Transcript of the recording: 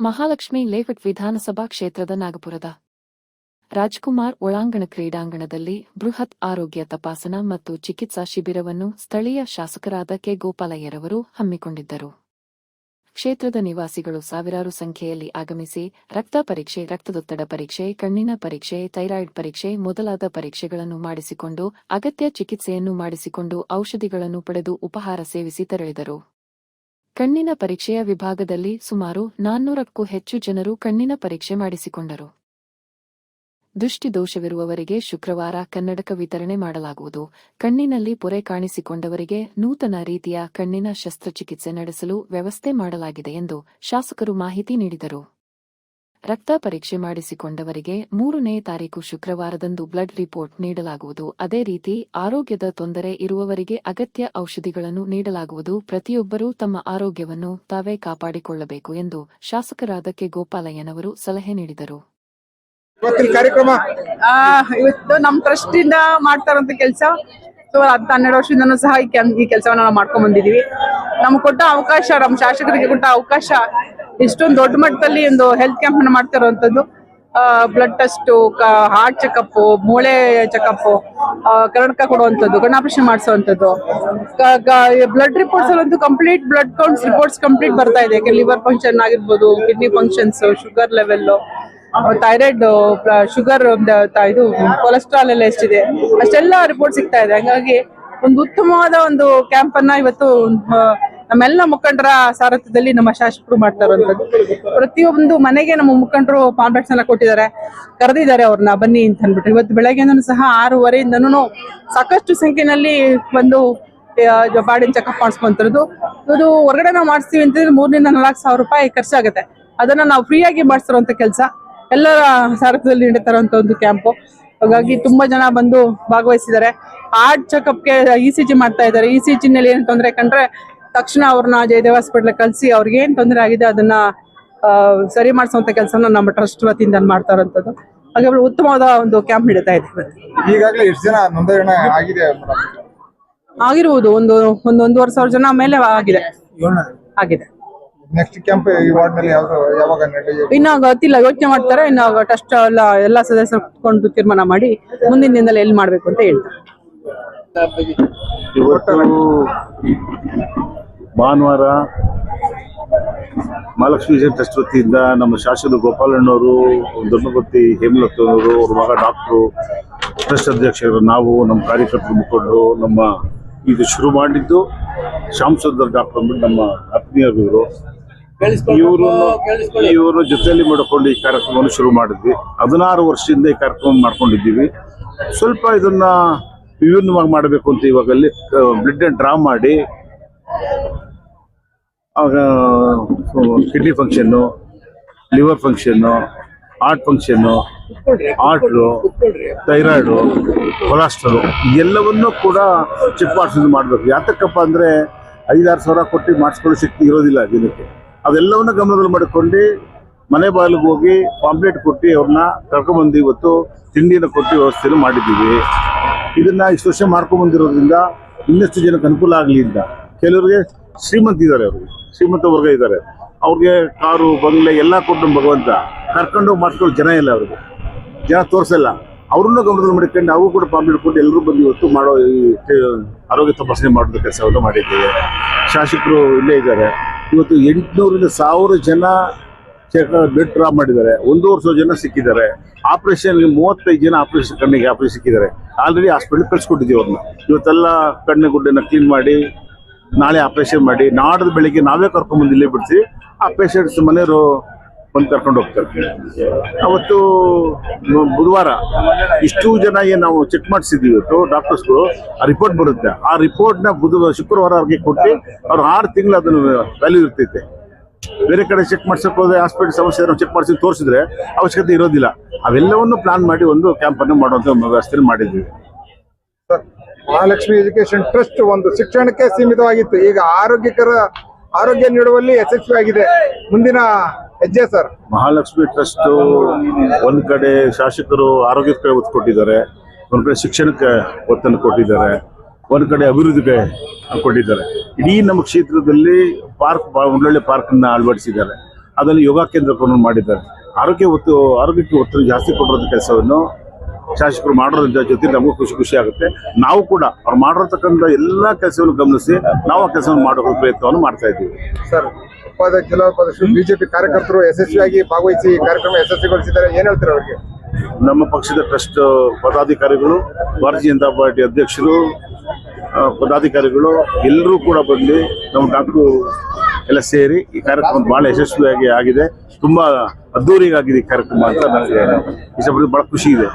Mahalakshmi layout ವಿಧಾನಸಭಾ ಕ್ಷೇತ್ರದ ನಾಗಪುರದ ರಾಜ್ಕುಮಾರ್ ಒಳಾಂಗಣ ಕ್ರೀಡಾಂಗಣದಲ್ಲಿ ಬೃಹತ್ ಆರೋಗ್ಯ ತಪಾಸಣಾ ಮತ್ತು ಚಿಕಿತ್ಸಾ ಶಿಬಿರವನ್ನು ಸ್ಥಳೀಯ ಶಾಸಕರಾದ ಕೆ ಗೋಪಾಲಯ್ಯರವರು ಹಮ್ಮಿಕೊಂಡಿದ್ದರು. ಕ್ಷೇತ್ರದ ನಿವಾಸಿಗಳು ಸಾವಿರಾರು ಸಂಖ್ಯೆಯಲ್ಲಿ ಆಗಮಿಸಿ ರಕ್ತ ಪರೀಕ್ಷೆ, ರಕ್ತದೊತ್ತಡ ಪರೀಕ್ಷೆ, ಕಣ್ಣಿನ ಪರೀಕ್ಷೆ, ಥೈರಾಯ್ಡ್ ಪರೀಕ್ಷೆ ಮೊದಲಾದ ಪರೀಕ್ಷೆಗಳನ್ನು ಮಾಡಿಸಿಕೊಂಡು ಅಗತ್ಯ ಚಿಕಿತ್ಸೆಯನ್ನು ಮಾಡಿಸಿಕೊಂಡು ಔಷಧಿಗಳನ್ನು ಪಡೆದು ಉಪಹಾರ ಸೇವಿಸಿ ತೆರಳಿದರು. ಕಣ್ಣಿನ ಪರೀಕ್ಷೆಯ ವಿಭಾಗದಲ್ಲಿ ಸುಮಾರು 400ಕ್ಕೂ ಹೆಚ್ಚು ಜನರು ಕಣ್ಣಿನ ಪರೀಕ್ಷೆ ಮಾಡಿಸಿಕೊಂಡರು. ದೃಷ್ಟಿದೋಷವಿರುವವರಿಗೆ ಶುಕ್ರವಾರ ಕನ್ನಡಕ ವಿತರಣೆ ಮಾಡಲಾಗುವುದು. ಕಣ್ಣಿನಲ್ಲಿ ಪೊರೆ ಕಾಣಿಸಿಕೊಂಡವರಿಗೆ ನೂತನ ರೀತಿಯ ಕಣ್ಣಿನ ಶಸ್ತ್ರಚಿಕಿತ್ಸೆ ನಡೆಸಲು ವ್ಯವಸ್ಥೆ ಮಾಡಲಾಗಿದೆ ಎಂದು ಶಾಸಕರು ಮಾಹಿತಿ ನೀಡಿದರು. ರಕ್ತ ಪರೀಕ್ಷೆ ಮಾಡಿಸಿಕೊಂಡವರಿಗೆ 3ನೇ ತಾರೀಕು ಶುಕ್ರವಾರದಂದು ಬ್ಲಡ್ ರಿಪೋರ್ಟ್ ನೀಡಲಾಗುವುದು. ಅದೇ ರೀತಿ ಆರೋಗ್ಯದ ತೊಂದರೆ ಇರುವವರಿಗೆ ಅಗತ್ಯ ಔಷಧಿಗಳನ್ನು ನೀಡಲಾಗುವುದು. ಪ್ರತಿಯೊಬ್ಬರೂ ತಮ್ಮ ಆರೋಗ್ಯವನ್ನು ತಾವೇ ಕಾಪಾಡಿಕೊಳ್ಳಬೇಕು ಎಂದು ಶಾಸಕರಾದ ಕೆ ಗೋಪಾಲಯ್ಯನವರು ಸಲಹೆ ನೀಡಿದರು. ಇವತ್ತು ನಮ್ಮ ಟ್ರಸ್ಟ್ ಇಂದ ಮಾಡ್ತಾರಂತ ಕೆಲಸ. 12 ವರ್ಷದಿಂದನೂ ಸಹ ಈ ಕೆಲಸವನ್ನ ನಾವು ಮಾಡ್ಕೊಂಡ್ ಬಂದಿದೀವಿ. ನಮ್ಗೆ ಕೊಟ್ಟ ಅವಕಾಶ, ನಮ್ಮ ಶಾಸಕರಿಗೆ ಕೊಟ್ಟ ಅವಕಾಶ, ಇಷ್ಟೊಂದು ದೊಡ್ಡ ಮಟ್ಟದಲ್ಲಿ ಒಂದು ಹೆಲ್ತ್ ಕ್ಯಾಂಪ್ ಅನ್ನು ಮಾಡ್ತಾ ಇರುವಂತದ್ದು. ಬ್ಲಡ್ ಟೆಸ್ಟ್, ಹಾರ್ಟ್ ಚೆಕಪ್, ಮೂಳೆ ಚೆಕಪ್, ಕರ್ನಾಟಕ ಕೊಡುವಂಥದ್ದು, ಕಣ್ಣು ಆಪರೇಷನ್ ಮಾಡಿಸುವಂಥದ್ದು, ಬ್ಲಡ್ ರಿಪೋರ್ಟ್ಸ್ ಅಲ್ಲಂತೂ complete blood counts reports complete ಬರ್ತಾ ಇದೆ. ಲಿವರ್ ಫಂಕ್ಷನ್ ಆಗಿರ್ಬೋದು, kidney functions, sugar level, thyroid, sugar, ಇದು ಕೊಲೆಸ್ಟ್ರಾಲ್ ಎಲ್ಲ ಎಷ್ಟಿದೆ ಅಷ್ಟೆಲ್ಲ ರಿಪೋರ್ಟ್ ಸಿಗ್ತಾ ಇದೆ. ಹಾಗಾಗಿ ಒಂದು ಉತ್ತಮವಾದ ಒಂದು ಕ್ಯಾಂಪ್ ಅನ್ನ ಇವತ್ತು ನಮ್ಮೆಲ್ಲ ಮುಖಂಡರ ಸಾರಥ್ಯದಲ್ಲಿ ನಮ್ಮ ಶಾಸಕರು ಮಾಡ್ತಾ ಇರುವಂತದ್ದು. ಪ್ರತಿಯೊಂದು ಮನೆಗೆ ನಮ್ಮ ಮುಖಂಡರು ಪಾಂಪ್ಲೆಟ್ಸ್ ಎಲ್ಲ ಕೊಟ್ಟಿದ್ದಾರೆ, ಕರೆದಿದ್ದಾರೆ ಅವ್ರನ್ನ ಬನ್ನಿ ಅಂತ ಅಂದ್ಬಿಟ್ಟು. ಇವತ್ತು ಬೆಳಗ್ಗೆನೂ ಸಹ 6:30ಯಿಂದನೂ ಸಾಕಷ್ಟು ಸಂಖ್ಯೆಯಲ್ಲಿ ಬಂದು ಬಾಡಿನ ಚೆಕಪ್ ಮಾಡಿಸ್ಕೊಂತಿರೋದು. ಇದು ಹೊರಗಡೆ ನಾವು ಮಾಡಿಸ್ತೀವಿ ಅಂತಂದ್ರೆ 3,000 to 4,000 ರೂಪಾಯಿ ಖರ್ಚಾಗುತ್ತೆ. ಅದನ್ನ ನಾವು ಫ್ರೀ ಆಗಿ ಮಾಡಿಸಿರುವಂತ ಕೆಲಸ ಎಲ್ಲರ ಸಾರಥ್ಯದಲ್ಲಿ ನಡೀತಾರಂತ ಒಂದು ಕ್ಯಾಂಪು. ಹಾಗಾಗಿ ತುಂಬಾ ಜನ ಬಂದು ಭಾಗವಹಿಸಿದ್ದಾರೆ. ಹಾರ್ಟ್ ಚೆಕಪ್ಗೆ ECG ಮಾಡ್ತಾ ಇದ್ದಾರೆ. ECG ನಲ್ಲಿ ಏನ್ ತೊಂದರೆ ಕಂಡ್ರೆ ತಕ್ಷಣ ಅವ್ರನ್ನ ಜಯದೇವ ಹಾಸ್ಪಿಟಲ್ ಕಳಿಸಿ ಅವ್ರಿಗೆ ಏನ್ ತೊಂದರೆ ಆಗಿದೆ ಅದನ್ನ ಸರಿ ಮಾಡಿಸುವಂತ ಕೆಲಸನ ನಮ್ಮ ಟ್ರಸ್ಟ್ ವತಿಯಿಂದ ಮಾಡ್ತಾ ಇರೋಂಥದ್ದು. ಹಾಗಾಗಿ ಉತ್ತಮವಾದ ಒಂದು ಕ್ಯಾಂಪ್ ನಡೀತಾ ಇದೆ. ಈಗಾಗಲೇ ಎಷ್ಟು ಜನ ನೋಂದಣಿ ಆಗಿದೆ? ಆಗಿರುವುದು ಒಂದೂವರೆ ಸಾವಿರ ಜನ ಮೇಲೆ ಆಗಿದೆ. ನೆಕ್ಸ್ಟ್ ಕ್ಯಾಂಪ್ ಈ ವಾರ್ಡ್ ನಲ್ಲಿ ಯಾವಾಗ ನಡೆಯುತ್ತೆ? ಇನ್ನ ಗೊತ್ತಿಲ್ಲ, ಯೋಚನೆ ಮಾಡ್ತಾರೆ. ಇನ್ನು ಟ್ರಸ್ಟ್ ಎಲ್ಲ ಸದಸ್ಯರು ಕುತ್ಕೊಂಡು ತೀರ್ಮಾನ ಮಾಡಿ ಮುಂದಿನ ದಿನದಲ್ಲಿ ಎಲ್ಲಿ ಮಾಡ್ಬೇಕು ಅಂತ ಹೇಳ್ತಾರೆ. ಇವತ್ತು ಭಾನುವಾರ ಮಹಾಲಕ್ಷ್ಮಿ ಟ್ರಸ್ಟ್ ವತಿಯಿಂದ ನಮ್ಮ ಶಾಸಕರು ಗೋಪಾಲಣ್ಣವರು, ಧರ್ಮಪತಿ ಹೇಮಲತನವರು, ಅವ್ರ ಮಗ ಡಾಕ್ಟ್ರು, ಟ್ರಸ್ಟ್ ಅಧ್ಯಕ್ಷರು, ನಾವು ನಮ್ಮ ಕಾರ್ಯಕರ್ತರು ಮುಖಂಡರು ನಮ್ಮ ಇದು ಶುರು ಮಾಡಿದ್ದು ಶ್ಯಾಮ್ ಸುಂದರ್ ಡಾಕ್ಟರ್ ಅಂದ್ಬಿಟ್ಟು ನಮ್ಮ ಆತ್ಮೀಯರು ಇವರು ಜೊತೆಯಲ್ಲಿ ಮಾಡಿಕೊಂಡು ಈ ಕಾರ್ಯಕ್ರಮವನ್ನು ಶುರು ಮಾಡಿದ್ವಿ. 16 ವರ್ಷದಿಂದ ಈ ಕಾರ್ಯಕ್ರಮ ಮಾಡ್ಕೊಂಡಿದ್ದೀವಿ. ಸ್ವಲ್ಪ ಇದನ್ನ ವಿಭಿನ್ನವಾಗಿ ಮಾಡಬೇಕು ಅಂತ ಇವಾಗಲ್ಲಿ ಬ್ಲಡ್ ಡ್ರಾ ಮಾಡಿ kidney function, liver function, heart function, heart, thyroid, cholesterol ಎಲ್ಲವನ್ನೂ ಕೂಡ ಚೆಕ್ ಮಾಡಿಸೋದು ಮಾಡಬೇಕು. ಯಾತಕ್ಕಪ್ಪ ಅಂದರೆ 5-6 ಸಾವಿರ ಕೊಟ್ಟು ಮಾಡಿಸ್ಕೊಳ್ಳೋ ಶಕ್ತಿ ಇರೋದಿಲ್ಲ ಜನಕ್ಕೆ. ಅದೆಲ್ಲವನ್ನ ಗಮನದಲ್ಲಿ ಮಾಡಿಕೊಂಡು ಮನೆ ಬಾಗಿಲಿಗೆ ಹೋಗಿ ಪಾಂಪ್ಲೆಟ್ ಕೊಟ್ಟು ಅವ್ರನ್ನ ಕರ್ಕೊಂಡ್ಬಂದು ಇವತ್ತು ತಿಂಡಿನ ಕೊಟ್ಟು ವ್ಯವಸ್ಥೆಯನ್ನು ಮಾಡಿದ್ದೀವಿ. ಇದನ್ನ ಇಷ್ಟು ವರ್ಷ ಮಾಡ್ಕೊಂಡ್ಬಂದಿರೋದ್ರಿಂದ ಇನ್ನಷ್ಟು ಜನಕ್ಕೆ ಅನುಕೂಲ ಆಗಲಿ ಅಂತ. ಕೆಲವರಿಗೆ ಶ್ರೀಮಂತ ಇದ್ದಾರೆ, ಶ್ರೀಮಂತ ವರ್ಗ ಇದ್ದಾರೆ, ಅವ್ರಿಗೆ ಕಾರು ಬಂಗ್ಲೆ ಎಲ್ಲ ಕೊಟ್ಟು ಭಗವಂತ ಕರ್ಕೊಂಡು ಮಾಡಿಸ್ಕೊಳ್ಳೋ ಜನ ಇಲ್ಲ, ಅವ್ರಿಗೆ ಜನ ತೋರಿಸಲ್ಲ. ಅವ್ರನ್ನೂ ಗಮನದಲ್ಲಿ ಮಾಡಿಕೊಂಡು ನಾವು ಕೂಡ ಪಾಂಪ್ಲೆಟ್ ಕೊಟ್ಟು ಎಲ್ಲರೂ ಬಂದು ಇವತ್ತು ಮಾಡೋ ಈ ಆರೋಗ್ಯ ತಪಾಸಣೆ ಮಾಡೋದು ಕೆಲಸವನ್ನು ಮಾಡಿದ್ದೇವೆ. ಶಾಸಕರು ಇಲ್ಲೇ ಇದ್ದಾರೆ. ಇವತ್ತು 800ರಿಂದ 1000 ಜನ ಬ್ಲಡ್ ಡ್ರಾ ಮಾಡಿದ್ದಾರೆ. 1,500 ಜನ ಸಿಕ್ಕಿದ್ದಾರೆ. ಆಪರೇಷನ್ಗೆ 35 ಜನ ಕಣ್ಣಿಗೆ ಆಪರೇಷನ್ ಸಿಕ್ಕಿದ್ದಾರೆ. ಆಲ್ರೆಡಿ ಹಾಸ್ಪಿಟಲ್ ಕಳ್ಸಿಕೊಟ್ಟಿದ್ದೀವಿ ಅವ್ರನ್ನ. ಇವತ್ತೆಲ್ಲ ಕಣ್ಣು ಗುಡ್ಡನ್ನ ಕ್ಲೀನ್ ಮಾಡಿ ನಾಳೆ ಆಪರೇಷನ್ ಮಾಡಿ ನಾಡ್ದು ಬೆಳಿಗ್ಗೆ ನಾವೇ ಕರ್ಕೊಂಡ್ಬಂದು ಇಲ್ಲೇ ಬಿಡ್ತೀವಿ. ಆ ಪೇಷಂಟ್ಸ್ ಮನೆಯವರು ಬಂದು ಕರ್ಕೊಂಡು ಹೋಗ್ತಾರೆ. ಅವತ್ತು ಬುಧವಾರ ಇಷ್ಟು ಜನ ಏನು ನಾವು ಚೆಕ್ ಮಾಡಿಸಿದ್ದೀವಿ ಇವತ್ತು ಡಾಕ್ಟರ್ಸ್ಗಳು, ಆ ರಿಪೋರ್ಟ್ ಬರುತ್ತೆ. ಆ ರಿಪೋರ್ಟ್ನ ಶುಕ್ರವಾರ ಅವ್ರಿಗೆ ಕೊಟ್ಟು ಅವ್ರು 6 ತಿಂಗಳು ಅದನ್ನು ವ್ಯಾಲ್ಯೂ ಇರ್ತೈತೆ. ಬೇರೆ ಕಡೆ ಚೆಕ್ ಮಾಡ್ಸಕ್ಕೆ ಹೋದ್ರೆ ಹಾಸ್ಪಿಟಲ್ ಸಮಸ್ಯೆ ನಾವು ಚೆಕ್ ಮಾಡಿಸಿ ತೋರಿಸಿದ್ರೆ ಅವಶ್ಯಕತೆ ಇರೋದಿಲ್ಲ. ಅವೆಲ್ಲವನ್ನು ಪ್ಲಾನ್ ಮಾಡಿ ಒಂದು ಕ್ಯಾಂಪನ್ನು ಮಾಡುವಂಥ ವ್ಯವಸ್ಥೆ ಮಾಡಿದ್ದೀವಿ. ಮಹಾಲಕ್ಷ್ಮಿ ಎಜುಕೇಶನ್ ಟ್ರಸ್ಟ್ ಒಂದು ಶಿಕ್ಷಣಕ್ಕೆ ಸೀಮಿತವಾಗಿತ್ತು, ಈಗ ಆರೋಗ್ಯ ನೀಡುವಲ್ಲಿ ಯಶಸ್ವಿಯಾಗಿದೆ. ಮುಂದಿನ ಹೆಜ್ಜೆ ಸರ್? ಮಹಾಲಕ್ಷ್ಮಿ ಟ್ರಸ್ಟ್ ಒಂದ್ ಕಡೆ ಶಾಸಕರು ಆರೋಗ್ಯಕ್ಕೆ ಒತ್ತು ಕೊಟ್ಟಿದ್ದಾರೆ, ಒಂದ್ ಕಡೆ ಶಿಕ್ಷಣಕ್ಕೆ ಒತ್ತನ್ನು ಕೊಟ್ಟಿದ್ದಾರೆ, ಒಂದ್ ಕಡೆ ಅಭಿವೃದ್ಧಿಗೆ ಕೊಟ್ಟಿದ್ದಾರೆ. ಇಡೀ ನಮ್ಮ ಕ್ಷೇತ್ರದಲ್ಲಿ ಪಾರ್ಕ್ ಒಳ್ಳೊಳ್ಳೆ ಪಾರ್ಕ್ ಅನ್ನ ಅಳವಡಿಸಿದ್ದಾರೆ. ಅದನ್ನು ಯೋಗ ಕೇಂದ್ರವನ್ನು ಮಾಡಿದ್ದಾರೆ. ಆರೋಗ್ಯಕ್ಕೆ ಒತ್ತು ಜಾಸ್ತಿ ಕೊಟ್ಟಿರೋ ಕೆಲಸವನ್ನು ಶಾಸಕರು ಮಾಡೋದ್ರ ಜೊತೆ ನಮಗೂ ಖುಷಿ ಆಗುತ್ತೆ. ನಾವು ಕೂಡ ಅವ್ರು ಮಾಡಿರ್ತಕ್ಕಂಥ ಎಲ್ಲ ಕೆಲಸವನ್ನು ಗಮನಿಸಿ ನಾವು ಆ ಕೆಲಸವನ್ನು ಮಾಡೋ ಪ್ರಯತ್ನವನ್ನು ಮಾಡ್ತಾ ಇದ್ದೀವಿ. ಸರ್, ಜಿಲ್ಲಾ ಉಪಾಧ್ಯಕ್ಷರು ಬಿಜೆಪಿ ಕಾರ್ಯಕರ್ತರು ಯಶಸ್ವಿಯಾಗಿ ಭಾಗವಹಿಸಿ ಈ ಕಾರ್ಯಕ್ರಮ ಯಶಸ್ವಿಗೊಳಿಸಿದ್ದಾರೆ, ಏನ್ ಹೇಳ್ತಾರೆ ಅವರಿಗೆ? ನಮ್ಮ ಪಕ್ಷದ ಟ್ರಸ್ಟ್ ಪದಾಧಿಕಾರಿಗಳು, ಭಾರತೀಯ ಜನತಾ ಪಾರ್ಟಿ ಅಧ್ಯಕ್ಷರು, ಪದಾಧಿಕಾರಿಗಳು ಎಲ್ಲರೂ ಕೂಡ ಬಂದು ನಮ್ಮ ಡಾಕ್ಟ್ರು ಎಲ್ಲ ಸೇರಿ ಈ ಕಾರ್ಯಕ್ರಮ ಬಹಳ ಯಶಸ್ವಿಯಾಗಿ ಆಗಿದೆ. ತುಂಬಾ ಅದ್ದೂರಿಯಾಗಿದೆ ಈ ಕಾರ್ಯಕ್ರಮ ಅಂತ ನನಗೆ ಬಹಳ ಖುಷಿ ಇದೆ.